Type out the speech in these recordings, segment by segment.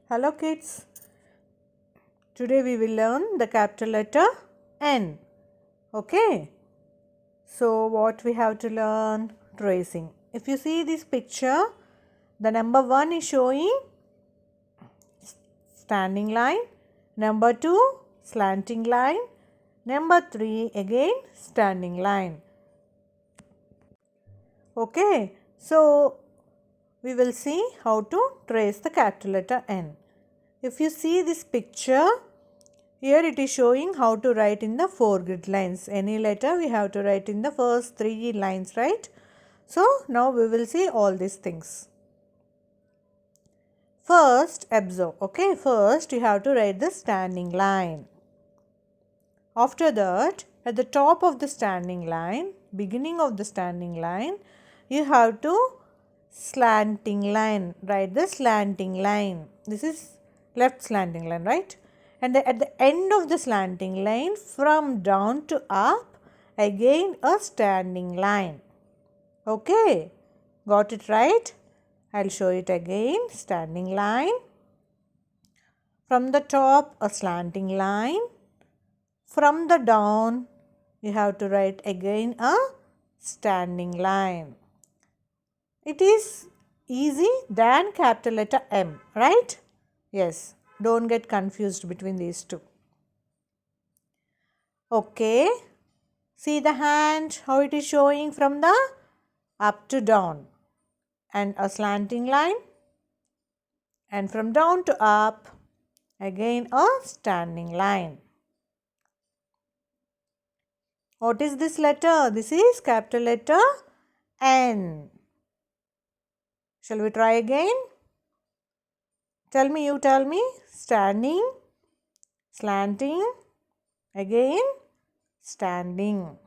Hello kids, today we will learn the capital letter N. Okay, so what we have to learn? Tracing. If you see this picture, the number 1 is showing standing line, number 2 slanting line, number 3 again standing line. Okay, so we will see how to trace the capital letter N. If you see this picture, here it is showing how to write in the 4 grid lines. Any letter we have to write in the first 3 lines, right? So now we will see all these things. First, observe. Okay, first you have to write the standing line. After that, at the top of the standing line, beginning of the standing line, you have to slanting line. Write the slanting line. This is left slanting line, right? And at the end of the slanting line, from down to up, again a standing line. Okay, got it right? I'll show it again. Standing line. From the top, a slanting line. From the down, you have to write again a standing line. It is easy than capital letter M, right? Yes, don't get confused between these two. Okay, see the hand, how it is showing from the up to down and a slanting line, and from down to up again a standing line. What is this letter? This is capital letter N. Shall we try again? Tell me, you tell me. Standing, slanting, again standing.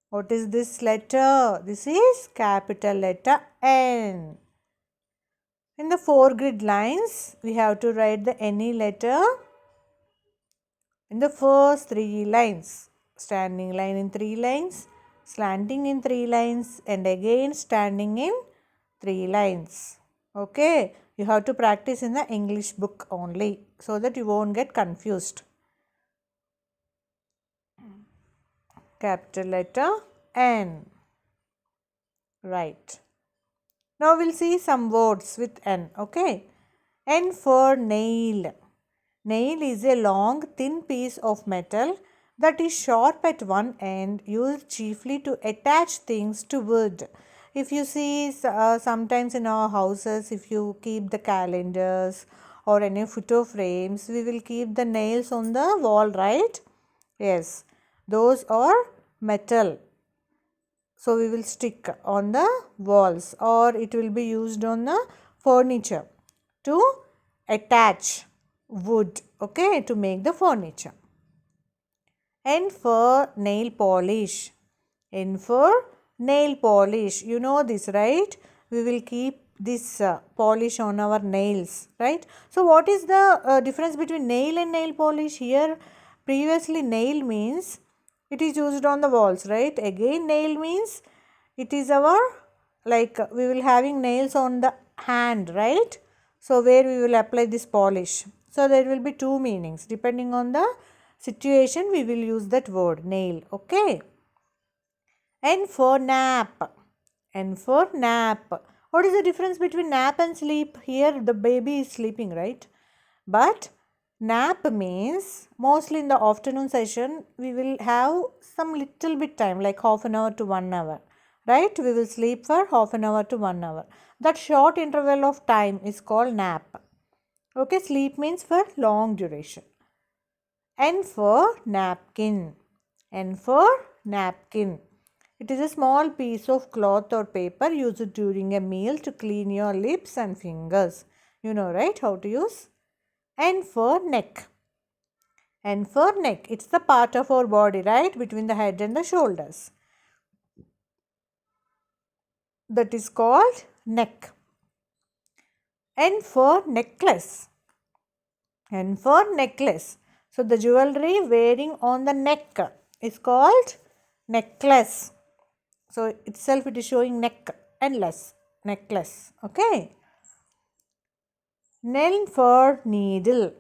What is this letter? This is capital letter N. In the 4 grid lines, we have to write the any letter in the first 3 lines. Standing line in 3 lines, slanting in 3 lines, and again standing in 3 lines. Okay, you have to practice in the English book only so that you won't get confused. Capital letter N. Right. Now we'll see some words with N. Okay. N for nail. Nail is a long, thin piece of metal that is sharp at one end, used chiefly to attach things to wood. If you see sometimes in our houses, if you keep the calendars or any photo frames, we will keep the nails on the wall, right? Yes, those are metal. So we will stick on the walls, or it will be used on the furniture to attach wood, okay, to make the furniture. N for nail polish. N for nail polish. You know this, right? We will keep this polish on our nails, right? So what is the difference between nail and nail polish? Here previously nail means it is used on the walls, right? Again nail means it is our, like we will having nails on the hand, right? So where we will apply this polish. So there will be 2 meanings. Depending on the situation, we will use that word nail. Okay. N for nap. N for nap. What is the difference between nap and sleep? Here the baby is sleeping, right? But nap means mostly in the afternoon session we will have some little bit time, like half an hour to 1 hour, right? We will sleep for half an hour to 1 hour. That short interval of time is called nap. Okay, sleep means for long duration. N for napkin. N for napkin. It is a small piece of cloth or paper used during a meal to clean your lips and fingers. You know, right, how to use? N for neck. N for neck. It's the part of our body, right, between the head and the shoulders. That is called neck. N for necklace. N for necklace. So the jewelry wearing on the neck is called necklace. So itself it is showing neck and less, necklace. Okay. N for needle.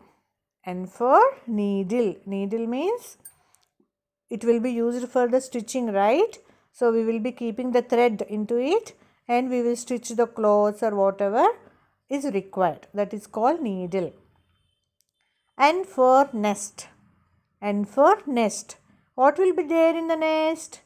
N for needle. Needle means it will be used for the stitching, right? So we will be keeping the thread into it and we will stitch the clothes or whatever is required. That is called needle. N for nest. N for nest. What will be there in the nest?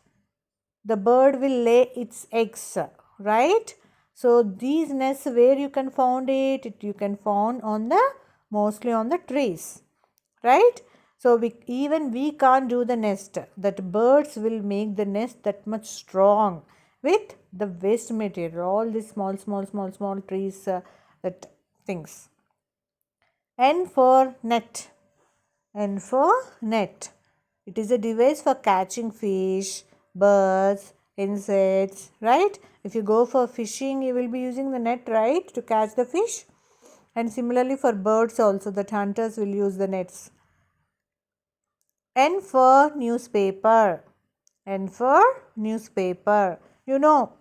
The bird will lay its eggs, right? So these nests, where you can find it, you can find on the mostly on the trees, right? So we can't do the nest. That birds will make the nest that much strong with the waste material, all these small trees, that things. N for net. N for net. It is a device for catching fish, birds, insects, right? If you go for fishing, you will be using the net, right, to catch the fish. And similarly for birds also, the hunters will use the nets. N for newspaper. N for newspaper. You know,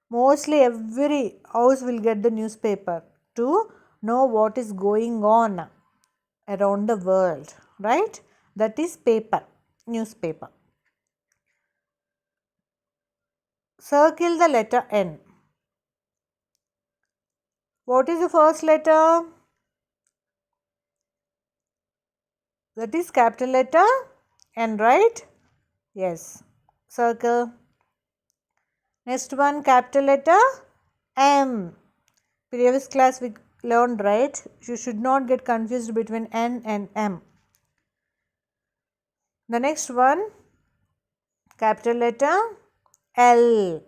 mostly every house will get the newspaper to know what is going on around the world, right? That is paper, newspaper. Circle the letter N. What is the first letter? That is capital letter N, right? Yes. Circle. Next one, capital letter M. Previous class we learned, right? You should not get confused between N and M. The next one, capital letter L.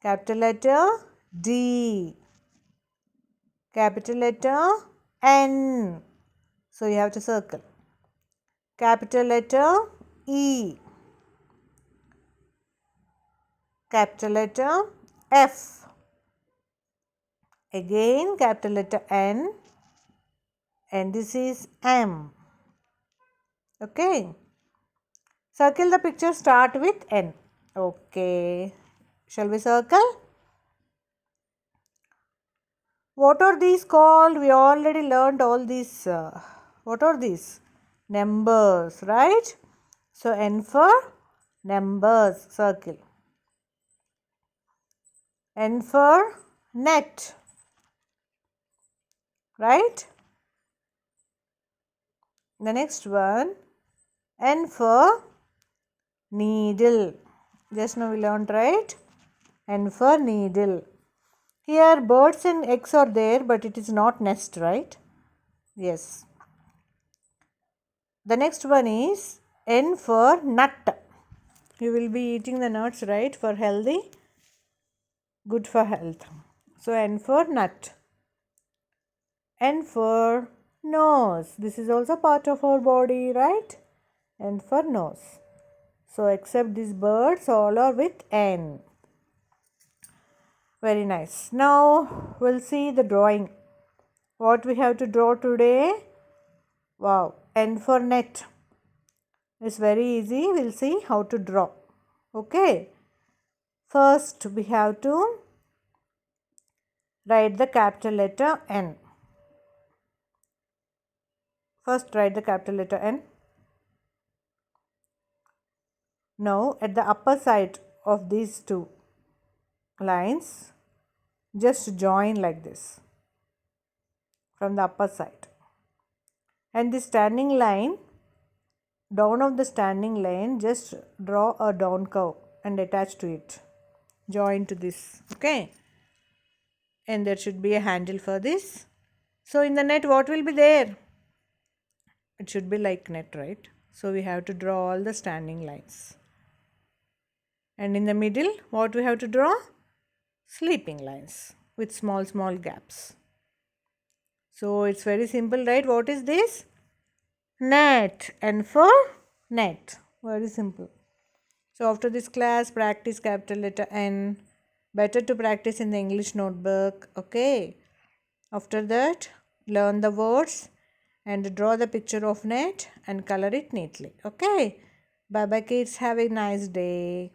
Capital letter D. Capital letter N. So you have to circle. Capital letter E. Capital letter F. Again capital letter N. And this is M. Okay. Circle the picture, start with N. Okay. Shall we circle? What are these called? We already learned all these. What are these? Numbers, right? So N for numbers, circle. N for net, right? The next one, N for needle. Just now we learned, right? N for needle. Here birds and eggs are there, but it is not nest, right? Yes. The next one is N for nut. You will be eating the nuts, right? For healthy, good for health. So N for nut. N for nose. This is also part of our body, right? N for nose. So except these birds, all are with N. Very nice. Now we'll see the drawing. What we have to draw today? Wow. N for net. It's very easy. We'll see how to draw. Okay. First we have to write the capital letter N. First write the capital letter N. Now at the upper side of these two lines, just join like this from the upper side. And the standing line, down of the standing line, just draw a down curve and attach to it. Join to this. Okay. And there should be a handle for this. So in the net, what will be there? It should be like net, right? So we have to draw all the standing lines. And in the middle, what we have to draw? Sleeping lines with small gaps. So it's very simple, right? What is this? Net. N for net. Very simple. So after this class, practice capital letter N. Better to practice in the English notebook. Okay. After that, learn the words and draw the picture of net and color it neatly. Okay. Bye bye kids. Have a nice day.